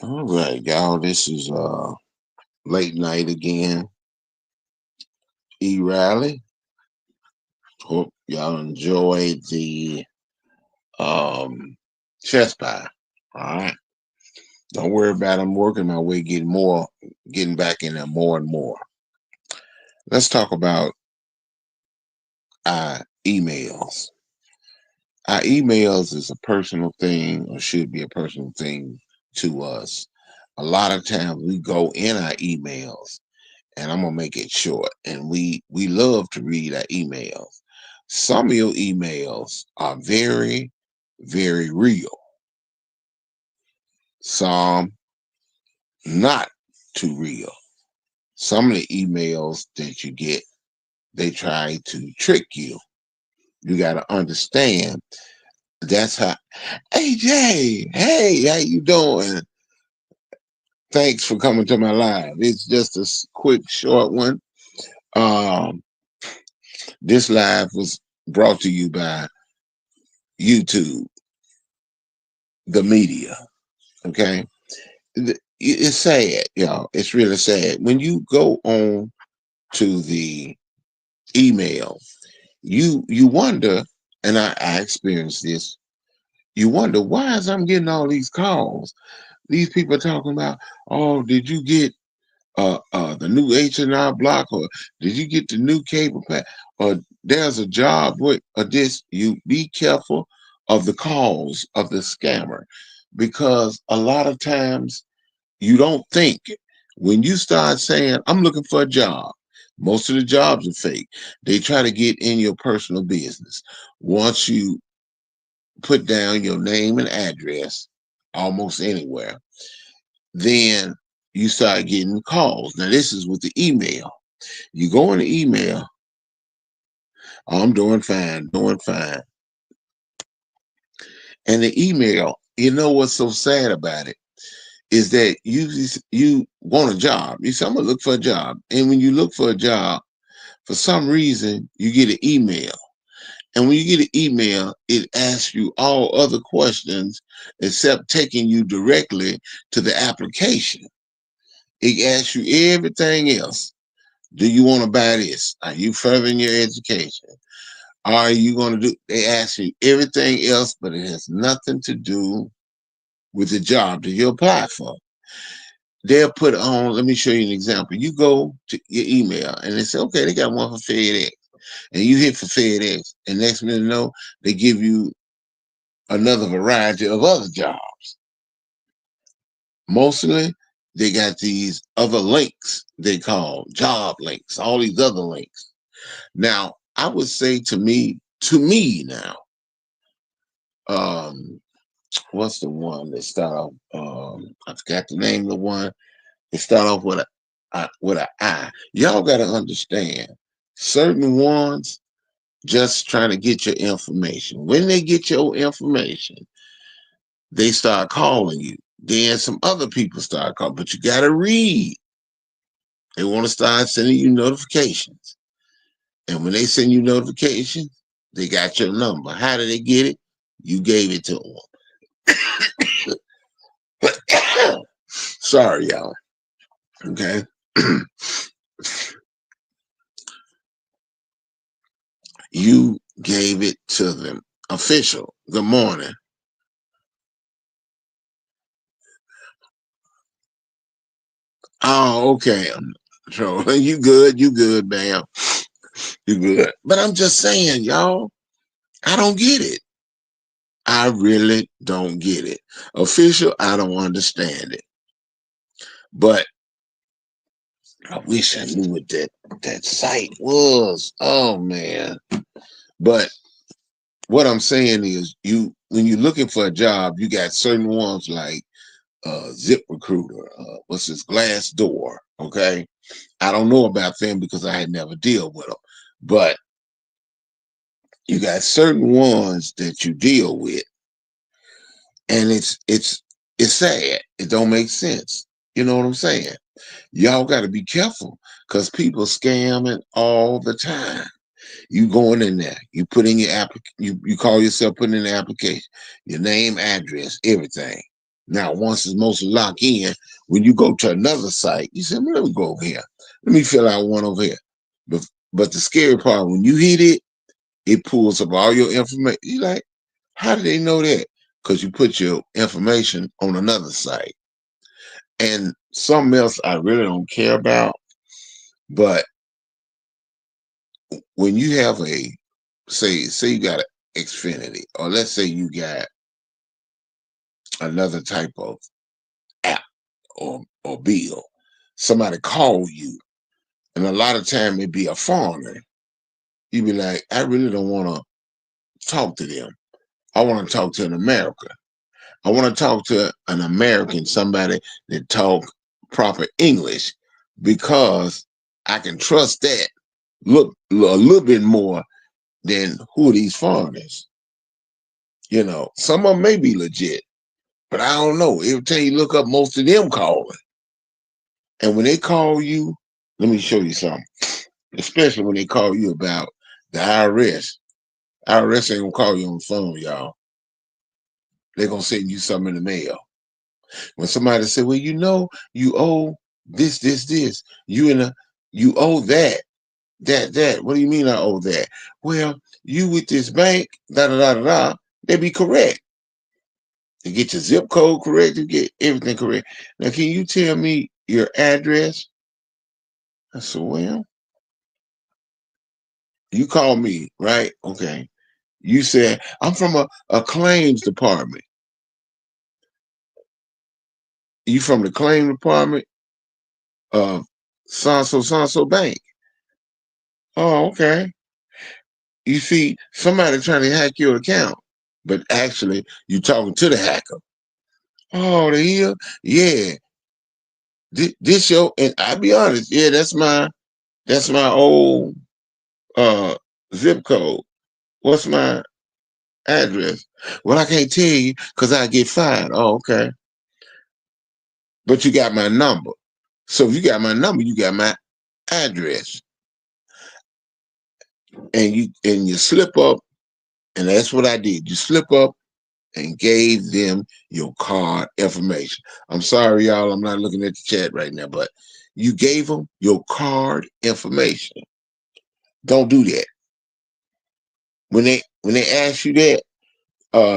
All right, y'all. This is late night again. E Rally. Hope y'all enjoyed the um chess pie. All right. Don't worry about it. I'm working my way getting back in there more and more. Let's talk about our emails. Our emails is a personal thing or should be a personal thing to us. A lot of times we go in our emails and I'm gonna make it short. And we love to read our emails. Some of your emails are very, very real. Some not too real. Some of the emails that you get, they try to trick you. You got to understand that's how. Hey Jay, hey, how you doing? Thanks for coming to my live. It's just a quick, short one. Um, this live was brought to you by YouTube, the media. Okay, it's sad, y'all. It's really sad when you go on to the email. You wonder, and I experienced this. You wonder why is I'm getting all these calls. These people talking about, oh, did you get the new H&R Block, or did you get the new cable pack, or there's a job with this. You be careful of the calls of the scammer, because a lot of times you don't think when you start saying, I'm looking for a job. Most of the jobs are fake. They try to get in your personal business. Once you put down your name and address almost anywhere, then you start getting calls. Now, this is with the email. You go in the email, oh, I'm doing fine, doing fine. And the email, you know what's so sad about it is that you want a job. You say, I'm gonna look for a job. And when you look for a job, for some reason, you get an email. And when you get an email, it asks you all other questions except taking you directly to the application. It asks you everything else. Do you want to buy this? Are you furthering your education? Are you going to do? They ask you everything else, but it has nothing to do with the job that you apply for. They'll put on, let me show you an example. You go to your email and they say, okay, they got one for FedEx. And you hit for FedEx, and next minute you know, they give you another variety of other jobs. Mostly, they got these other links they call job links, all these other links. Now, I would say to me now, um, what's the one that start off? I forgot the name of the one. It start off with a I. Y'all got to understand, certain ones just trying to get your information. When they get your information, they start calling you. Then some other people start calling, but you got to read. They want to start sending you notifications. And when they send you notifications, they got your number. How did they get it? You gave it to them. Sorry, y'all. Okay. You gave it to them. Official. Good morning. Oh, okay. So you good, bam. You good. But I'm just saying, y'all, I don't get it. I really don't get it. Official, I don't understand it. But I wish I knew what that site was. Oh man. But what I'm saying is you when you're looking for a job, you got certain ones like Zip Recruiter, what's this Glassdoor, okay? I don't know about them because I had never deal with them. But you got certain ones that you deal with, and it's sad. It don't make sense. You know what I'm saying? Y'all got to be careful because people scamming all the time. You going in there, you put in your you call yourself putting in the application, your name, address, everything. Now, once it's mostly locked in, when you go to another site, you say, let me go over here. Let me fill out one over here. But the scary part, when you hit it, it pulls up all your information. You're like, how do they know that? Because you put your information on another site. And something else I really don't care about, but when you have say you got an Xfinity, or let's say you got another type of app or bill, somebody call you, and a lot of time it be a foreigner. You be like, I really don't want to talk to them. I want to talk to an American. I want to talk to an American, somebody that talk proper English, because I can trust that look a little bit more than who are these foreigners. Some of them may be legit, but I don't know. Every time you look up, most of them calling. And when they call you, let me show you something. Especially when they call you about the IRS. IRS ain't gonna call you on the phone, y'all. They're gonna send you something in the mail. When somebody say, well, you owe this. You owe that. What do you mean I owe that? Well, you with this bank, da da da da da, they be correct. You get your zip code correct, you get everything correct. Now, can you tell me your address? I said, well, you call me, right? Okay. You said, I'm from a claims department. You from the claim department of so bank. Oh, okay. You see, somebody trying to hack your account, but actually you talking to the hacker. Oh, the hell? Yeah. This show, and I'll be honest, yeah, that's my old uh zip code. What's my address? Well, I can't tell you because I get fined. Oh, okay. But you got my number. So if you got my number, you got my address. And you slip up, and that's what I did. You slip up and gave them your card information. I'm sorry, y'all, I'm not looking at the chat right now, but you gave them your card information. Don't do that. When they ask you that,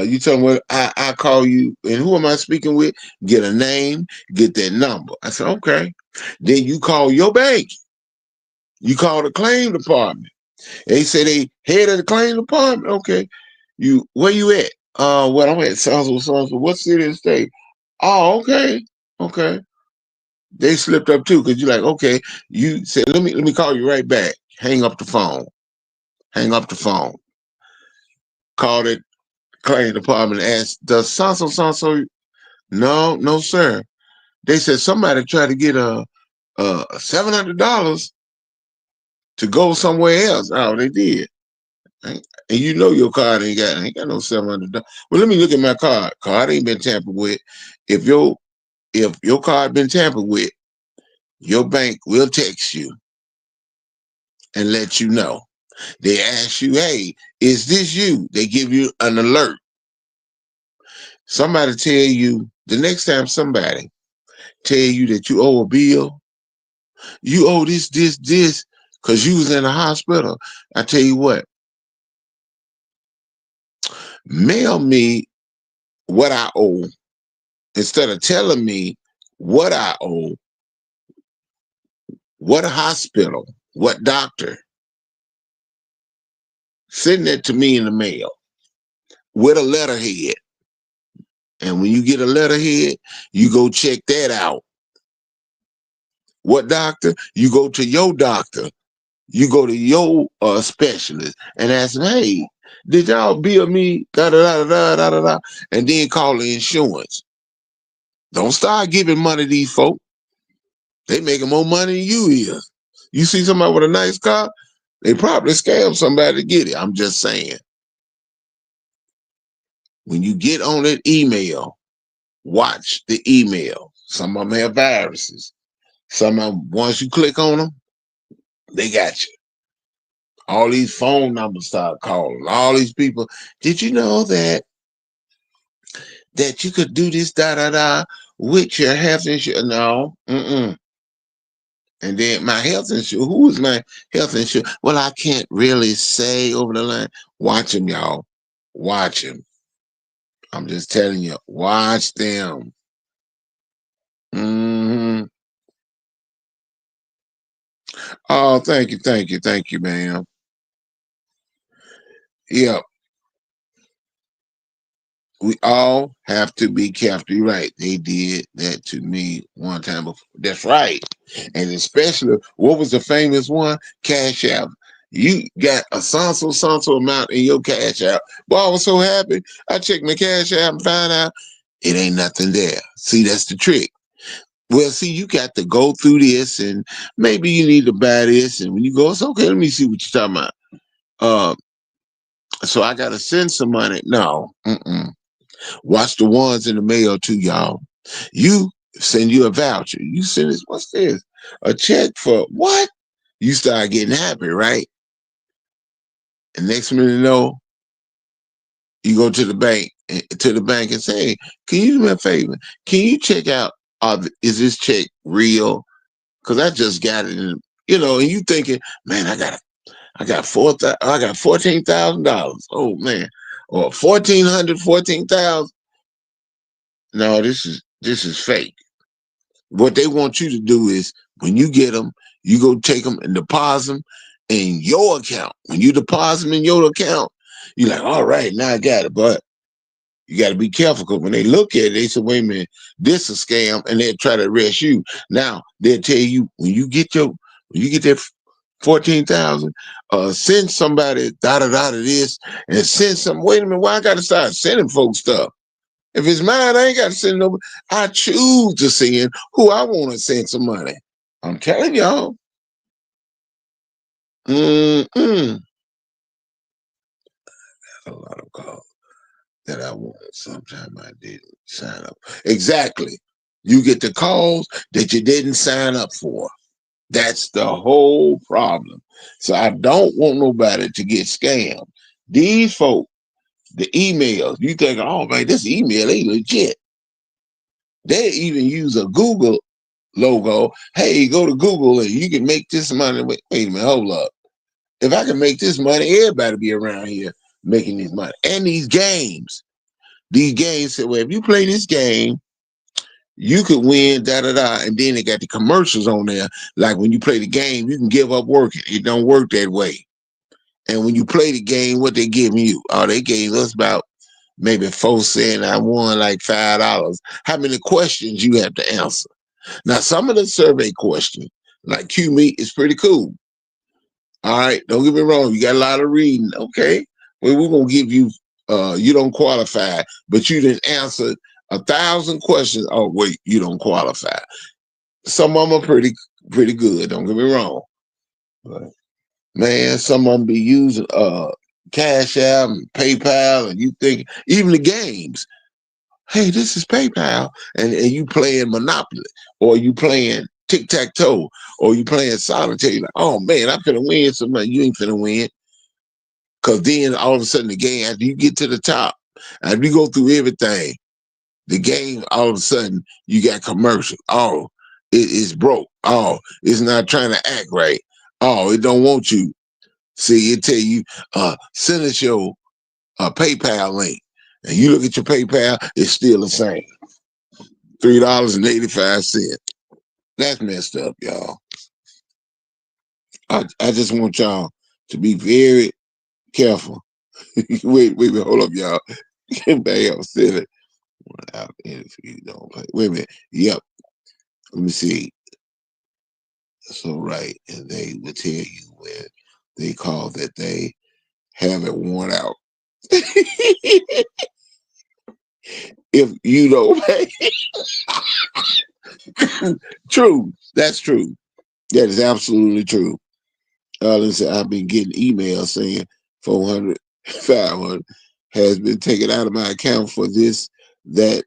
you tell them, well, I call you, and who am I speaking with? Get a name, get that number. I said, okay. Then you call your bank. You call the claim department. They say they head of the claim department. Okay. Where you at? Well, I'm at so. What city and state? Oh, okay. Okay. They slipped up too, because you're like, okay, you said, let me call you right back. Hang up the phone. Hang up the phone. Called it claim department, asked, does so? No, sir. They said somebody tried to get a $700 to go somewhere else. Oh, they did. And your card ain't got no $700. Well, let me look at my card. Card ain't been tampered with. If your card been tampered with, your bank will text you and let you know. They ask you, hey, is this you? They give you an alert. Somebody tell you, the next time somebody tell you that you owe a bill, you owe this, because you was in the hospital. I tell you what, mail me what I owe. Instead of telling me what I owe, what hospital, what doctor, send that to me in the mail with a letterhead. And when you get a letterhead, you go check that out. What doctor? You go to your doctor. You go to your specialist and ask them, hey, did y'all bill me? Da da da da da da da. And then call the insurance. Don't start giving money to these folks. They making more money than you is. You see somebody with a nice car, they probably scam somebody to get it. I'm just saying. When you get on that email, watch the email. Some of them have viruses. Some of them, once you click on them, they got you. All these phone numbers start calling. All these people. Did you know that that you could do this with your health insurance. No, And then my health insurance. Who is my health insurance? Well, I can't really say over the line. Watch them, y'all. Watch them. I'm just telling you. Watch them. hmm Oh, thank you, ma'am. Yeah, we all have to be careful. You're right. They did that to me one time before. That's right. And especially, what was the famous one? Cash App. You got a so amount in your Cash App. Boy, I was so happy. I checked my Cash App and found out it ain't nothing there. See, that's the trick. Well, see, you got to go through this, and maybe you need to buy this. And when you go, it's okay. Let me see what you're talking about. Uh, so I got to send some money. No, watch the ones in the mail too, y'all. You send you a voucher. You send this. What's this? A check for what? You start getting happy, right? And next minute, you know, you go to the bank and say, hey, "Can you do me a favor? Can you check out? Is this check real? Because I just got it, and you thinking, man, I got $14,000. Oh man, or 14,000. No, this is fake. What they want you to do is when you get them, you go take them and deposit them in your account. When you deposit them in your account, you're like, all right, now I got it. But you got to be careful because when they look at it, they say, wait a minute, this is a scam, and they'll try to arrest you. Now they'll tell you when you get that 14,000, send somebody to this and send some. Wait a minute, why I got to start sending folks stuff? If it's mine, I ain't got to send nobody. I choose to send who I want to send some money. I'm telling y'all. Mm-mm. A lot of calls that I wanted. Sometimes I didn't sign up. Exactly. You get the calls that you didn't sign up for. That's the whole problem. So I don't want nobody to get scammed. These folks, the emails, you think, oh man, this email ain't legit. They even use a Google logo. Hey, go to Google and you can make this money. Wait a minute, hold up. If I can make this money, everybody be around here making this money. And these games say, well, if you play this game, you could win, and then they got the commercials on there. Like when you play the game, you can give up working. It don't work that way. And when you play the game, what they giving you? Oh, they gave us about maybe 4 cents. I won like $5. How many questions you have to answer? Now, some of the survey questions, like Q Meet, is pretty cool. All right, don't get me wrong. You got a lot of reading. Okay, well, we're gonna give you. You don't qualify, but you didn't answer 1,000 questions. Oh wait, you don't qualify. Some of them are pretty good. Don't get me wrong. But man, some of them be using Cash App and PayPal, and you think even the games. Hey, this is PayPal, and you playing Monopoly, or you playing tic tac toe, or you playing solitaire. You're like, oh man, I'm finna win some money. You ain't finna win, cause then all of a sudden the game, after you get to the top, after you go through everything, the game all of a sudden you got commercial. Oh, it is broke. Oh, it's not trying to act right. Oh, it don't want you. See, it tell you, send us your PayPal link, and you look at your PayPal, it's still the same. $3.85. That's messed up, y'all. I just want y'all to be very careful. wait, hold up, y'all. Bam, silly. Out if you don't play. Wait a minute. Yep. Let me see. So right, and they will tell you when they call that they have it worn out. If you don't pay. True. That's true. That is absolutely true. Listen, I've been getting emails saying 400, 500 has been taken out of my account for this, that,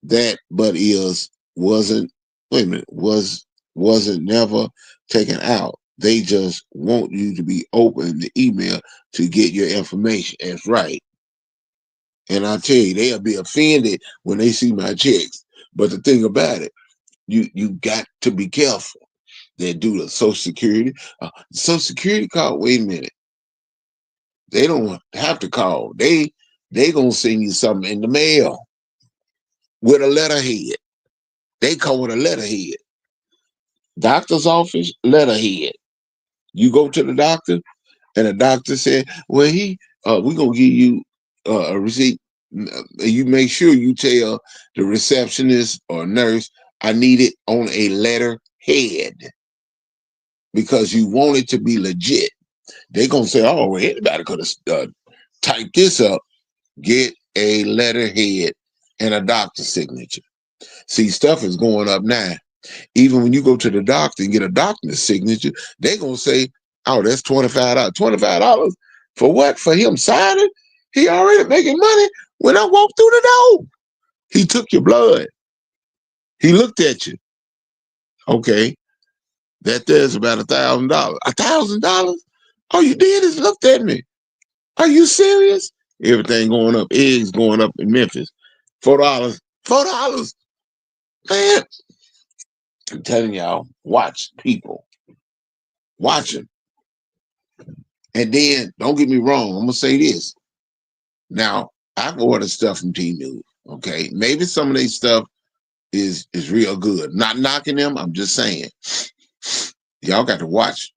that, but wasn't. Wait a minute, wasn't never taken out. They just want you to be open the email to get your information. That's right. And I tell you, they'll be offended when they see my checks. But the thing about it, you got to be careful. They do the Social Security. Social Security card, wait a minute. They don't have to call. They gonna send you something in the mail with a letterhead. They call it a letterhead. Doctor's office, letterhead. You go to the doctor, and the doctor said, "Well, we're gonna give you a receipt. You make sure you tell the receptionist or nurse, I need it on a letterhead because you want it to be legit." They're gonna say, "Oh, well, anybody could have typed this up." Get a letterhead and a doctor's signature. See, stuff is going up now. Even when you go to the doctor and get a doctor's signature, they're gonna say, "Oh, that's $25. $25 for what? For him signing? He already making money when I walked through the door. He took your blood. He looked at you. Okay, that there's about $1,000. $1,000? All you did is looked at me. Are you serious? Everything going up. Eggs going up in Memphis. $4. $4. Man, I'm telling y'all, watch people. Watch them. And then, don't get me wrong, I'm going to say this. Now, I've ordered stuff from Temu, okay? Maybe some of their stuff is real good. Not knocking them, I'm just saying. Y'all got to watch.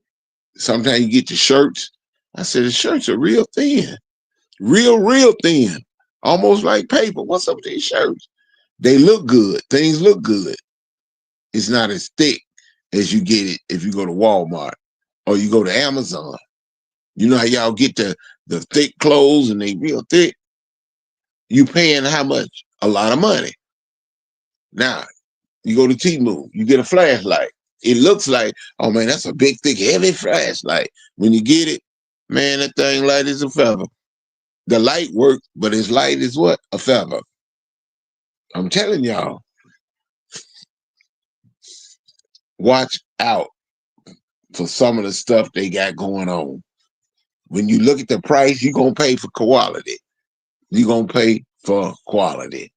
Sometimes you get the shirts. I said, the shirts are real thin. Real thin. Almost like paper. What's up with these shirts? They look good. Things look good. It's not as thick as you get it if you go to Walmart or you go to Amazon. You know how y'all get the thick clothes and they real thick? You paying how much? A lot of money. Now, you go to Temu, you get a flashlight. It looks like, oh man, that's a big, thick, heavy flashlight. When you get it, man, that thing light as a feather. The light works, but its light is what? A feather. I'm telling y'all, watch out for some of the stuff they got going on. When you look at the price, you're going to pay for quality. You're going to pay for quality.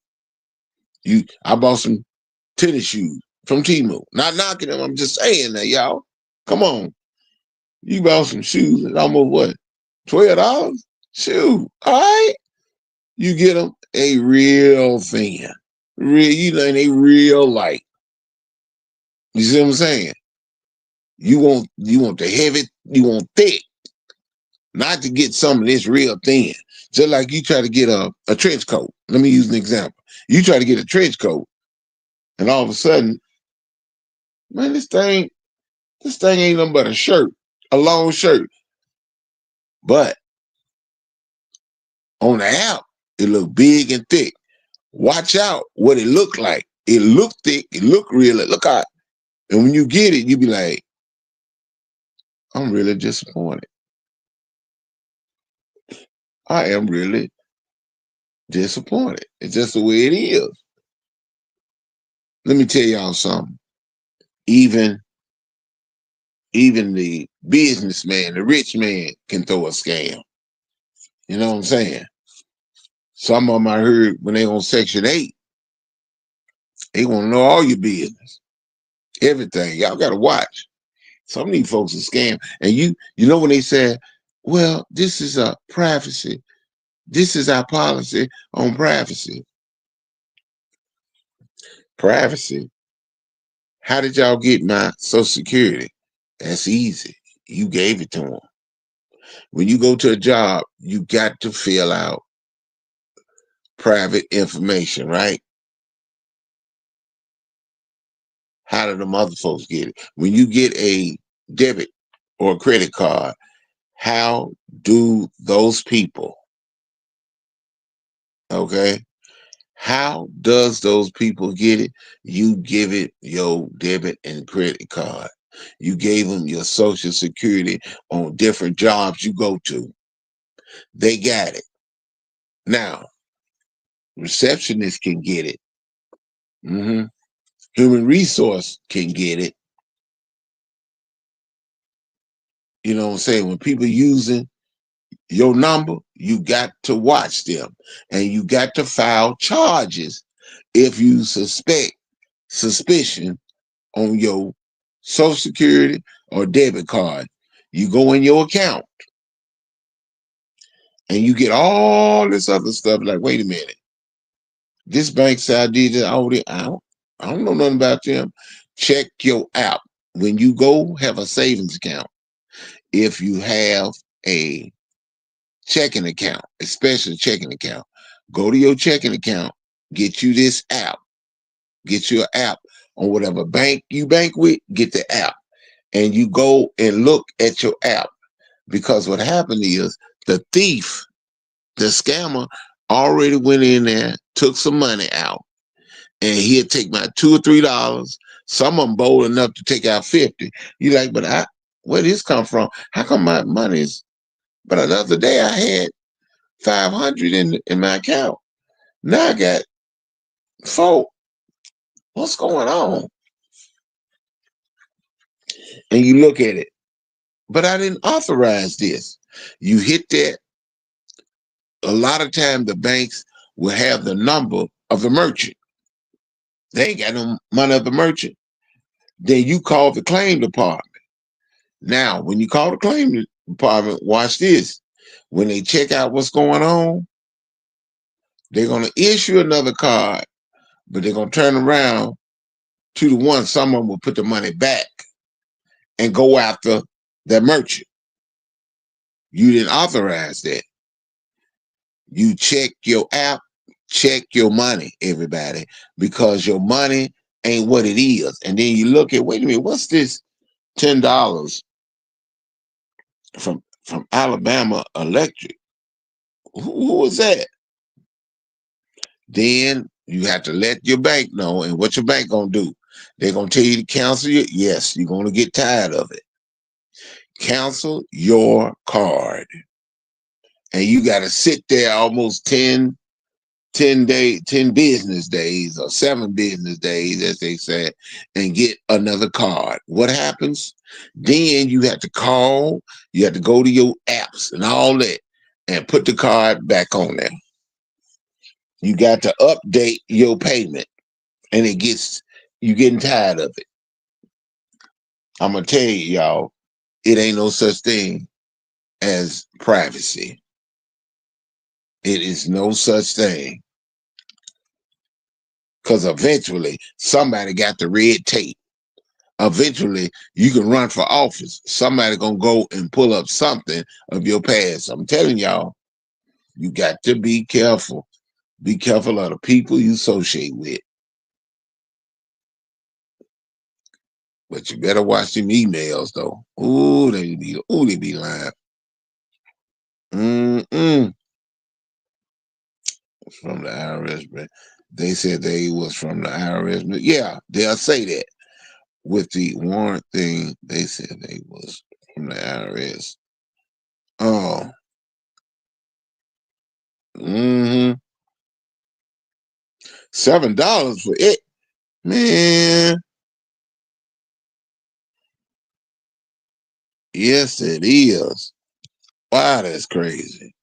I bought some tennis shoes from Temu. Not knocking them. I'm just saying that, y'all. Come on. You bought some shoes at almost what? $12? Shoot. All right. You get them a real thin. They real light. You see what I'm saying? You want the heavy, you want thick. Not to get some of this real thin. Just like you try to get a trench coat. Let me use an example. You try to get a trench coat, and all of a sudden, man, this thing ain't nothing but a shirt, a long shirt. But on the app, it look big and thick. Watch out what it look like. It look thick, it look real, it look hot. And when you get it, you be like, I'm really disappointed. I am really disappointed. It's just the way it is. Let me tell y'all something. Even the businessman, the rich man can throw a scam. You know what I'm saying? Some of them I heard when they on Section 8, they want to know all your business. Everything. Y'all got to watch. Some of these folks are scam. And you know when they say, well, this is a privacy. This is our policy on privacy. Privacy. How did y'all get my Social Security? That's easy. You gave it to them. When you go to a job, you got to fill out private information, right? How do the other folks get it? When you get a debit or a credit card, how do those people, okay? How does those people get it? You give it your debit and credit card. You gave them your Social Security on different jobs you go to. They got it. Now, receptionists can get it. Human resource can get it. You know what I'm saying? When people using your number, you got to watch them, and you got to file charges if you suspicion on your social security or debit card. You go in your account and you get all this other stuff. Like, wait a minute, this bank said I did it already. I don't know nothing about them. Check your app. When you go have a savings account, if you have a checking account, especially checking account, go to your checking account, get you this app, get your app on whatever bank you bank with, get the app, and you go and look at your app. Because what happened is the thief, the scammer, already went in there, took some money out, and he'll take my $2 or $3. Some of them bold enough to take out 50. You like, but where did this come from? How come my money is? But another day I had 500 in my account. Now I got 4. What's going on? And you look at it. But I didn't authorize this. You hit that. A lot of time the banks will have the number of the merchant. They ain't got no money of the merchant. Then you call the claim department. Now, when you call the claim department, watch this. When they check out what's going on, they're going to issue another card, but they're going to turn around to the one. Some of them will put the money back and go after that merchant. You didn't authorize that. You check your app, check your money, everybody, because your money ain't what it is. And then you look at, wait a minute, what's this $10 from Alabama Electric? Who was that? Then you have to let your bank know, and what your bank gonna do? They're gonna tell you to cancel you. Yes, you're gonna get tired of it. Cancel your card, and you got to sit there almost 10 business days or 7 business days, as they said, and get another card. What happens? Then you have to call, you have to go to your apps and all that and put the card back on there. You got to update your payment, and you getting tired of it. I'm gonna tell you, y'all, it ain't no such thing as privacy. It is no such thing. Because eventually somebody got the red tape. Eventually you can run for office. Somebody gonna go and pull up something of your past. I'm telling y'all, you got to be careful. Be careful of the people you associate with. But you better watch them emails though. They be lying. From the IRS, but they said they was from the IRS. But yeah, they'll say that. With the warrant thing, they said they was from the IRS. Oh. $7 for it. Man. Yes, it is. Wow, that's crazy.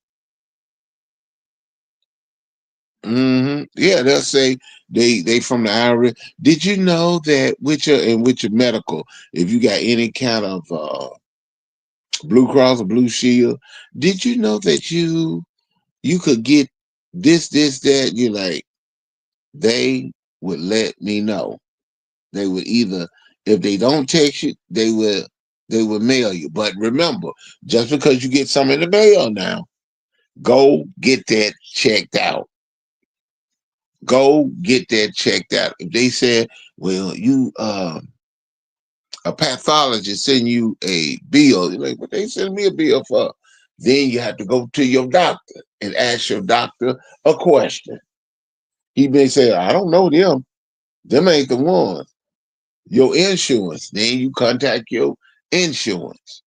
Yeah, they'll say they from the IRS. Did you know that with your medical, if you got any kind of Blue Cross or Blue Shield, did you know that you could get this, that? You're like, they would let me know. They would either, if they don't text you, they would mail you. But remember, just because you get some in the mail now, go get that checked out. Go get that checked out. If they said, well, you a pathologist send you a bill, you're like, what they send me a bill for? Then you have to go to your doctor and ask your doctor a question. He may say, I don't know them. Them ain't the ones. Your insurance. Then you contact your insurance.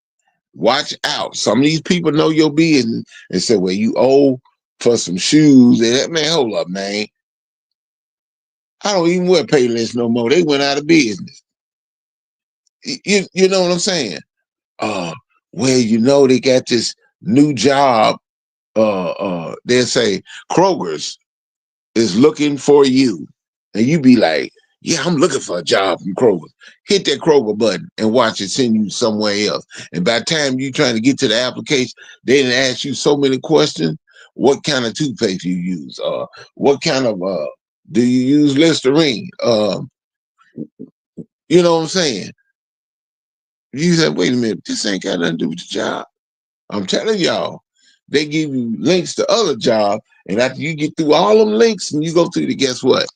Watch out. Some of these people know your business and say, well, you owe for some shoes. And that, man, hold up, man. I don't even wear Payless no more. They went out of business. You know what I'm saying? Well, they got this new job. They'll say Kroger's is looking for you, and you be like, "Yeah, I'm looking for a job from Kroger." Hit that Kroger button and watch it send you somewhere else. And by the time you trying to get to the application, they didn't ask you so many questions. What kind of toothpaste you use? What kind of do you use Listerine? You know what I'm saying? You said, wait a minute, this ain't got nothing to do with the job. I'm telling y'all, they give you links to other jobs, and after you get through all them links and you go through the, guess what?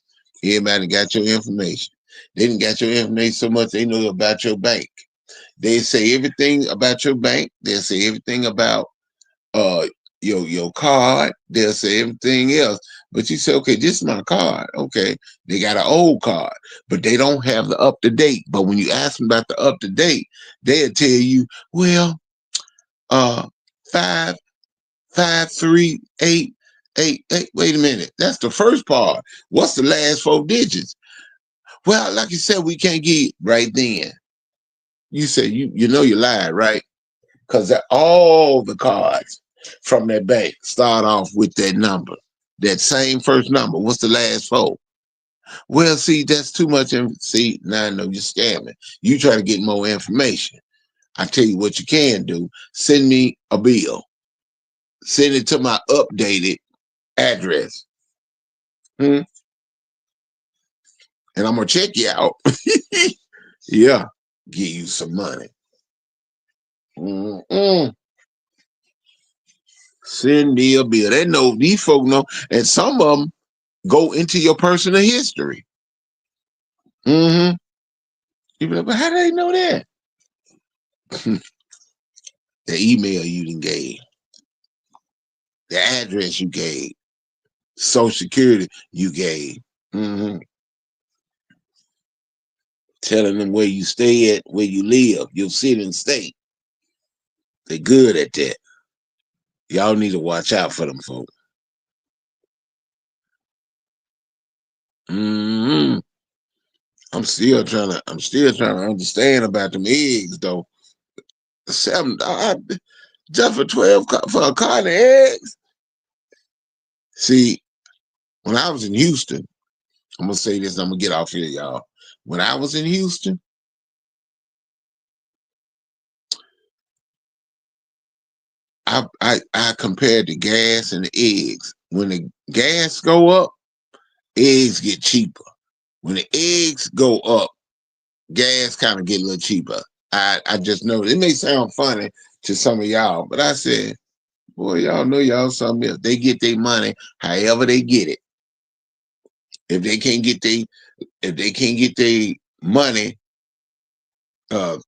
Everybody got your information. They didn't got your information so much they know about your bank. They say everything about your bank. They'll say everything about uh your card. They'll say everything else. But you say, okay, this is my card. Okay, they got an old card, but they don't have the up to date. But when you ask them about the up to date, they'll tell you, well, uh, 55388. Wait a minute, that's the first part. What's the last four digits? Well, like you said, we can't get right then. You said you know you lied, right? Because all the cards from that bank start off with that number, that same first number. What's the last four? Well, see, that's too much. See, now I know you're scamming. You try to get more information. I tell you what you can do. Send me a bill. Send it to my updated address. Hmm? And I'm going to check you out. Yeah. Give you some money. Mm-mm. Send me a bill. They know, these folk know. And some of them go into your personal history. Mm-hmm. You be like, but how do they know that? The email you done gave, the address you gave, social security you gave. Mm-hmm. Telling them where you stay at, where you live, your city and state. They good at that. Y'all need to watch out for them folks. Mm-hmm. I'm still trying to understand about them eggs though. $7 just for 12 for a carton of eggs. See, when I was in Houston, I'm gonna say this, I'm gonna get off here, y'all. When I was in Houston, I compared the gas and the eggs. When the gas go up, eggs get cheaper. When the eggs go up, gas kind of get a little cheaper. I just know it may sound funny to some of y'all, but I said, boy, y'all know y'all something else. They get their money however they get it. If they can't get their money uh,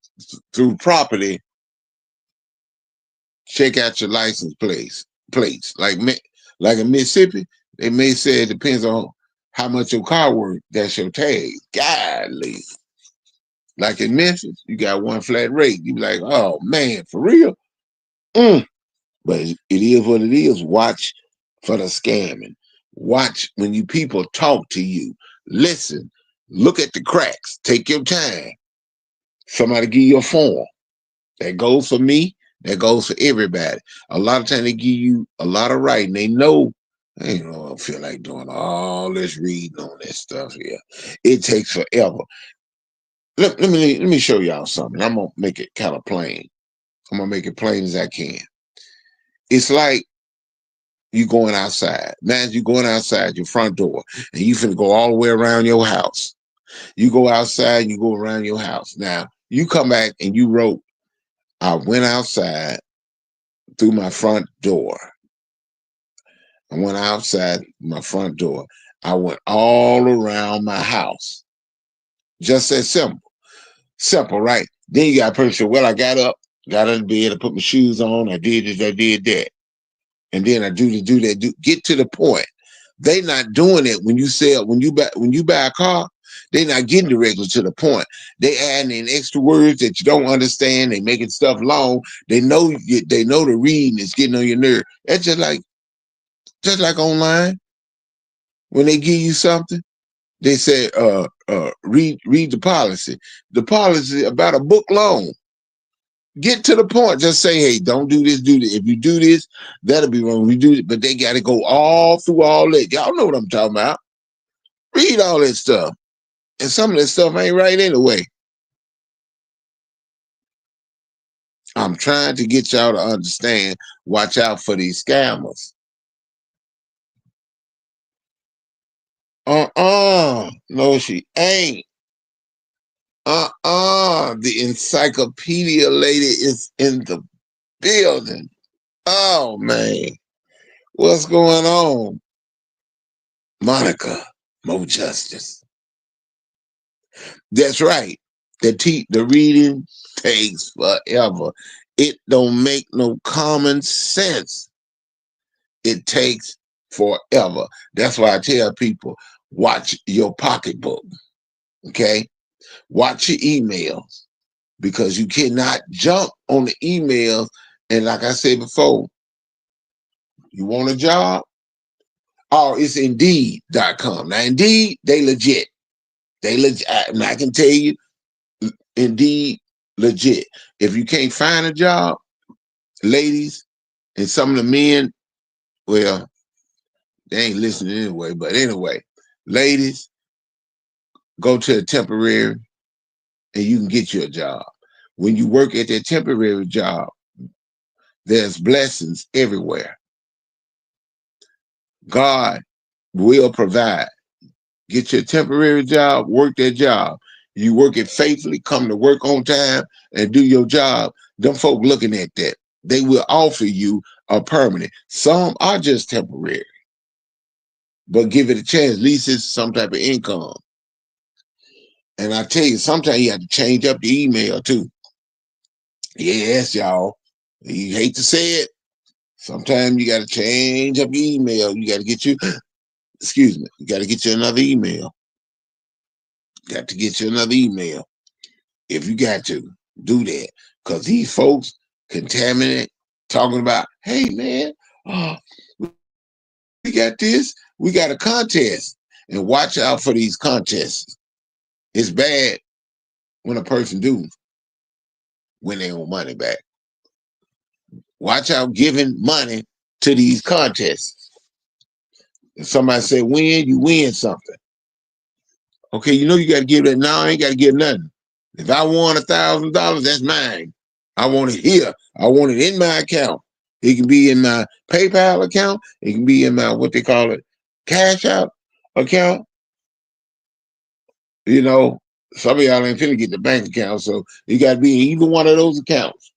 through property, check out your license plates. Like in Mississippi, they may say it depends on how much your car worth. That's your tag. Godly. Like in Memphis, you got one flat rate. You be like, oh man, for real? Mm. But it is what it is. Watch for the scamming. Watch when you people talk to you. Listen. Look at the cracks. Take your time. Somebody give you a form. That goes for me. That goes for everybody. A lot of time they give you a lot of writing. They know, I don't feel like doing all this reading on this stuff here. It takes forever. Let me show y'all something. I'm gonna make it kind of plain. I'm gonna make it plain as I can. It's like you going outside. Imagine you going outside your front door and you finna go all the way around your house. You go outside, you go around your house. Now you come back and you wrote, I went outside through my front door. I went outside my front door. I went all around my house. Just that simple. Simple, right? Then you got a person, well, I got out of bed, I put my shoes on, I did this, I did that. And then I do that. Get to the point. They not doing it when you buy a car, they not getting directly to the point. They adding in extra words that you don't understand. They making stuff long. They know the reading is getting on your nerve. That's just like online. When they give you something, they say, read the policy. The policy about a book long. Get to the point. Just say, hey, don't do this, do this. If you do this, that'll be wrong. We do it, but they got to go all through all that. Y'all know what I'm talking about. Read all that stuff. And some of that stuff ain't right anyway. I'm trying to get y'all to understand. Watch out for these scammers. No, she ain't. The encyclopedia lady is in the building. Oh, man. What's going on? Monica, more justice. That's right. The reading takes forever. It don't make no common sense. It takes forever. That's why I tell people, watch your pocketbook. Okay? Watch your emails. Because you cannot jump on the emails. And like I said before, you want a job? Oh, it's Indeed.com. Now, Indeed, they legit. I can tell you, Indeed, legit. If you can't find a job, ladies, and some of the men, well, they ain't listening anyway. But anyway, ladies, go to a temporary and you can get you a job. When you work at that temporary job, there's blessings everywhere. God will provide. Get your temporary job, work that job. You work it faithfully, come to work on time, and do your job. Them folk looking at that. They will offer you a permanent. Some are just temporary. But give it a chance. At least it's some type of income. And I tell you, sometimes you have to change up the email too. Yes, y'all. You hate to say it. Sometimes you got to change up your email. You got to get you, excuse me, you got to get you another email. Got to get you another email. If you got to, do that. Because these folks contaminate, talking about, hey, man, we got this. We got a contest. And watch out for these contests. It's bad when a person do when they own money back. Watch out giving money to these contests. If somebody say win, you win something. Okay, you know you got to give that. Now I ain't got to give nothing. If I won $1,000, that's mine. I want it here. I want it in my account. It can be in my PayPal account. It can be in my, what they call it, Cash App account. You know, some of y'all ain't finna get the bank account, so you got to be in either one of those accounts.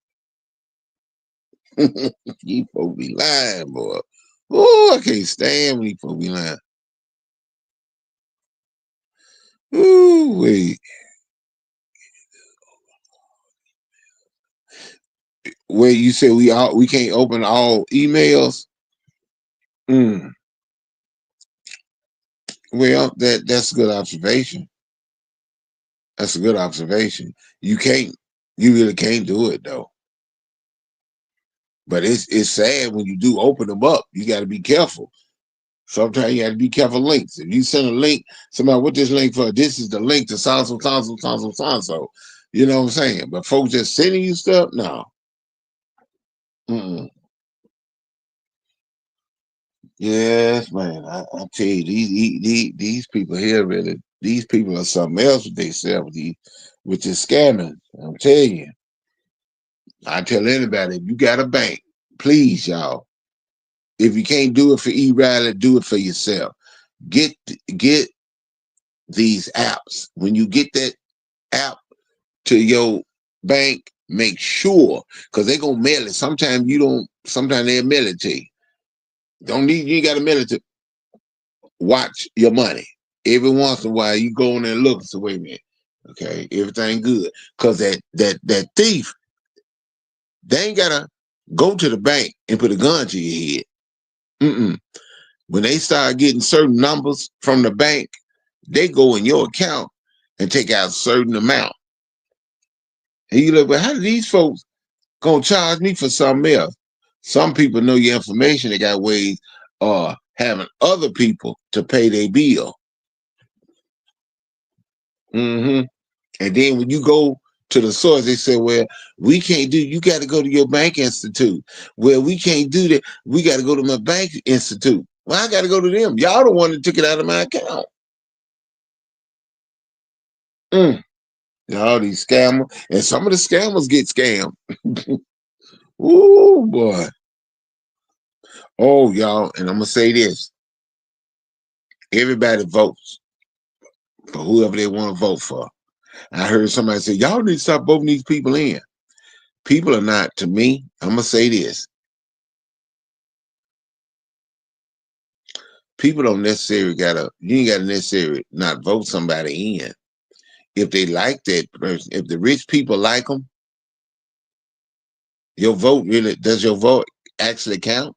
You folks be lying, boy. Oh, I can't stand when you folks be lying. Ooh, wait. Where you say we can't open all emails? Mm. Well, that's a good observation. That's a good observation. You really can't do it though. But it's sad when you do open them up. You got to be careful. Sometimes you got to be careful links. If you send a link, somebody, what this link for? This is the link to so. You know what I'm saying? But folks just sending you stuff, no. Mm-mm. Yes, man. I tell you, these people here really, these people are something else with themselves, with this scamming. I'm telling you. I tell anybody, if you got a bank, please, y'all. If you can't do it for E-Rally, do it for yourself. Get these apps. When you get that app to your bank, make sure, because they're gonna mail it. Sometimes they'll mail it to you. You ain't gotta mail it to. Watch your money. Every once in a while, you go in there and look and say, wait a minute, okay, everything good. Because that thief, they ain't gotta go to the bank and put a gun to your head. Mm-mm. When they start getting certain numbers from the bank, they go in your account and take out a certain amount. And you look, well, how do these folks gonna charge me for something else? Some people know your information. They got ways of having other people to pay their bill. Mm-hmm. And then when you go to the source. They said, well, we can't do, you got to go to your bank institute. Well, we can't do that. We got to go to my bank institute. Well, I got to go to them. Y'all the one that took it out of my account. All these scammers. And some of the scammers get scammed. Ooh, boy. Oh, y'all. And I'm going to say this. Everybody votes for whoever they want to vote for. I heard somebody say, y'all need to stop voting these people in. People are not, to me, I'm going to say this. People don't necessarily you ain't got to necessarily not vote somebody in. If they like that person, if the rich people like them, your vote really, does your vote actually count?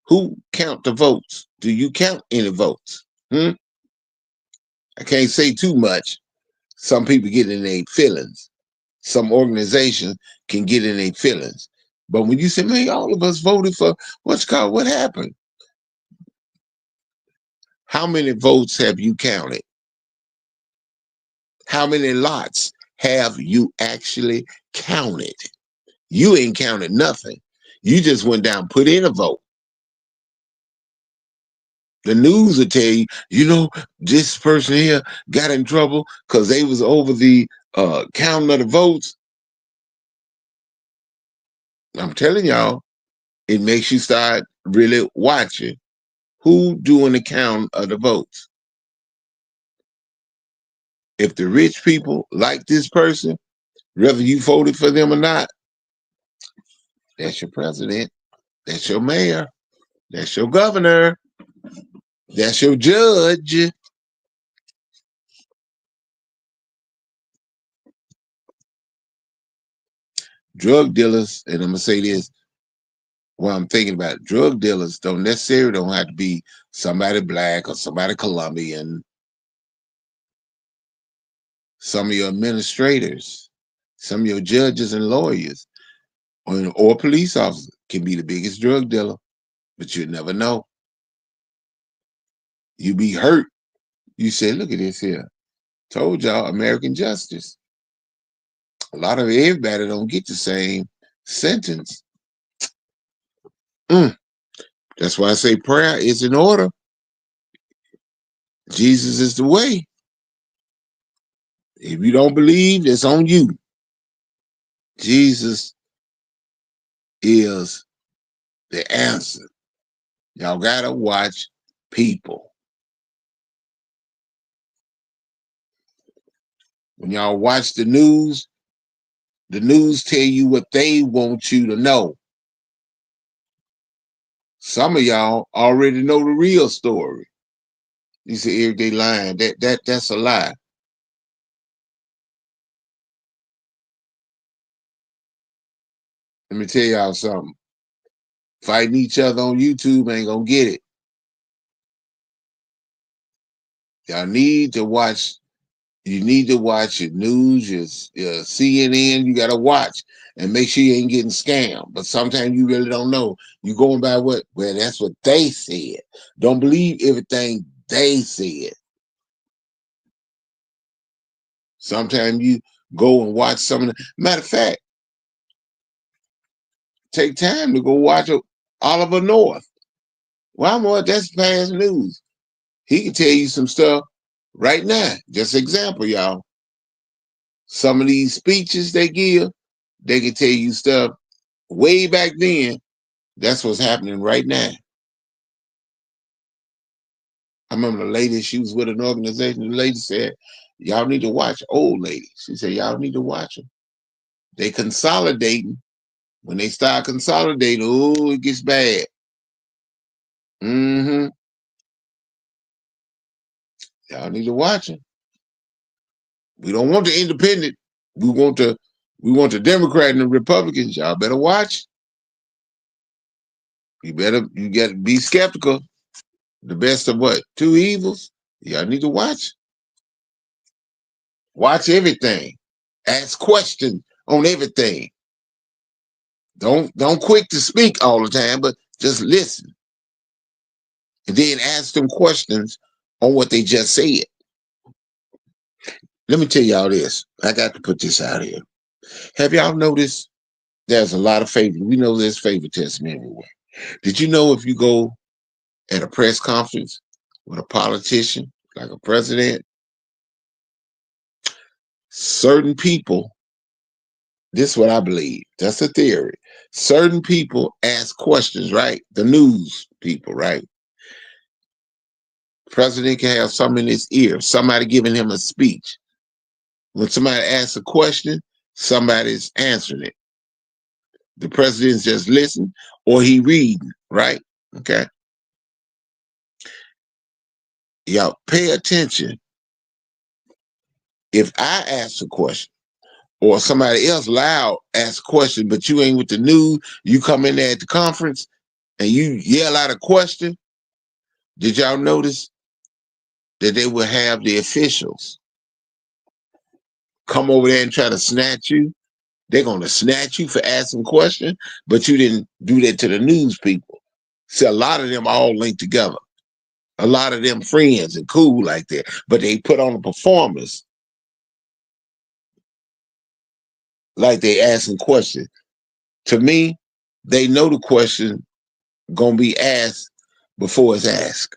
Who count the votes? Do you count any votes? I can't say too much. Some people get in their feelings. Some organizations can get in their feelings. But when you say, man, all of us voted for what happened? How many votes have you counted? How many lots have you actually counted? You ain't counted nothing. You just went down, put in a vote. The news will tell you, this person here got in trouble because they was over the counting of the votes. I'm telling y'all, it makes you start really watching who doing the count of the votes. If the rich people like this person, whether you voted for them or not, that's your president, that's your mayor, that's your governor, that's your judge. Drug dealers, and I'm gonna say this while I'm thinking about it, drug dealers don't have to be somebody black or somebody Colombian. Some of your administrators, some of your judges and lawyers, or police officers can be the biggest drug dealer, but you never know. You be hurt. You say, look at this here. Told y'all, American justice. A lot of everybody don't get the same sentence. That's why I say prayer is in order. Jesus is the way. If you don't believe, it's on you. Jesus is the answer. Y'all gotta watch people. When y'all watch the news tell you what they want you to know. Some of y'all already know the real story. You say everyday lying. That's a lie. Let me tell y'all something. Fighting each other on YouTube ain't gonna get it. Y'all need to watch. You need to watch your news, your CNN. You gotta watch and make sure you ain't getting scammed. But sometimes you really don't know. You going by what? Well, that's what they said. Don't believe everything they said. Sometimes you go and watch some of the. Matter of fact, take time to go watch Oliver North. Well, that's past news. He can tell you some stuff right now. Just example, y'all. Some of these speeches they give, they can tell you stuff way back then. That's what's happening right now. I remember the lady, she was with an organization. The lady said, y'all need to watch old ladies. She said, y'all need to watch them. They consolidating. When they start consolidating, oh, it gets bad. Y'all need to watch them. We don't want the independent. We want the Democrat and the Republicans. Y'all better watch. You got to be skeptical. The best of what? Two evils. Y'all need to watch. Watch everything. Ask questions on everything. Don't quick to speak all the time, but just listen. And then ask them questions on what they just said. Let me tell y'all this. I got to put this out here. Have y'all noticed there's a lot of favor? We know there's favoritism everywhere. Did you know if you go at a press conference with a politician, like a president, certain people, this is what I believe. That's a theory. Certain people ask questions, right? The news people, right? President can have something in his ear, somebody giving him a speech. When somebody asks a question, somebody's answering it. The president's just listening or he reading, right? Okay. Y'all pay attention. If I ask a question or somebody else loud asks a question, but you ain't with the news, you come in there at the conference and you yell out a question, did y'all notice that they will have the officials come over there and try to snatch you? They're going to snatch you for asking a question, but you didn't do that to the news people. See, a lot of them all linked together. A lot of them friends and cool like that, but they put on a performance like they asking questions. To me, they know the question gonna be asked before it's asked.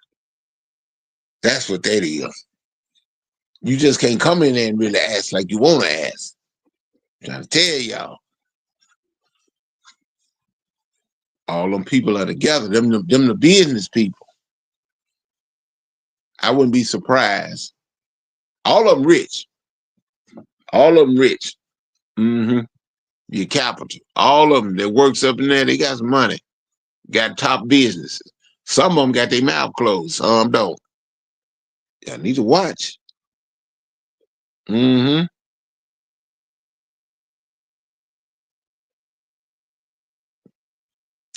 That's what that is. You just can't come in there and really ask like you want to ask. I'm trying to tell y'all, all them people are together. Them the business people. I wouldn't be surprised. All of them rich. All of them rich. Mm-hmm. Your capital. All of them that works up in there, they got some money. Got top businesses. Some of them got their mouth closed. Some don't. I need to watch. Mm-hmm.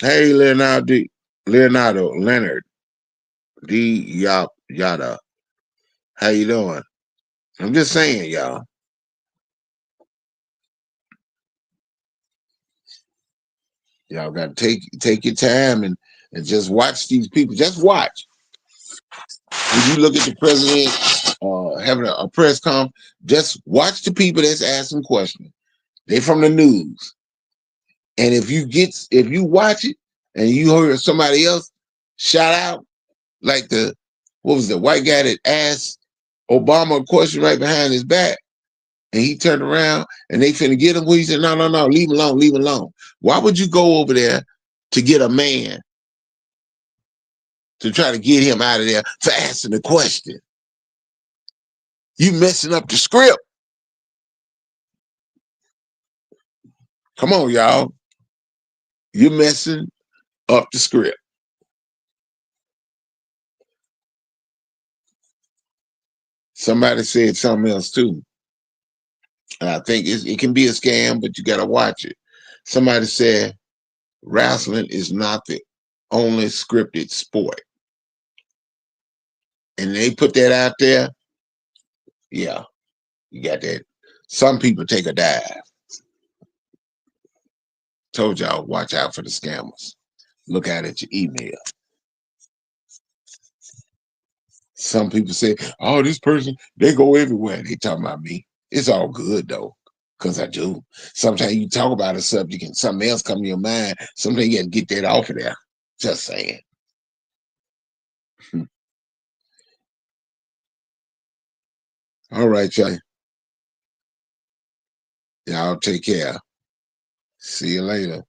Hey, Leonard D. Yada. How you doing? I'm just saying, y'all. Y'all got to take your time and just watch these people. Just watch. When you look at the president having a press conference, just watch the people that's asking questions. They from the news. And if you watch it and you hear somebody else shout out, like what was the white guy that asked Obama a question right behind his back, and he turned around and they finna get him. He said, no, no, no, leave him alone, leave him alone. Why would you go over there to get a man to try to get him out of there for asking the question? You messing up the script. Come on, y'all. You're messing up the script. Somebody said something else too. And I think it can be a scam, but you got to watch it. Somebody said wrestling is not the only scripted sport. And they put that out there. Yeah, you got that. Some people take a dive. Told y'all, watch out for the scammers. Look out at your email. Some people say, oh, this person, they go everywhere. They talking about me. It's all good though, because I do. Sometimes you talk about a subject and something else come to your mind. Sometimes you got to get that off of there. Just saying. All right, y'all. Y'all take care. See you later.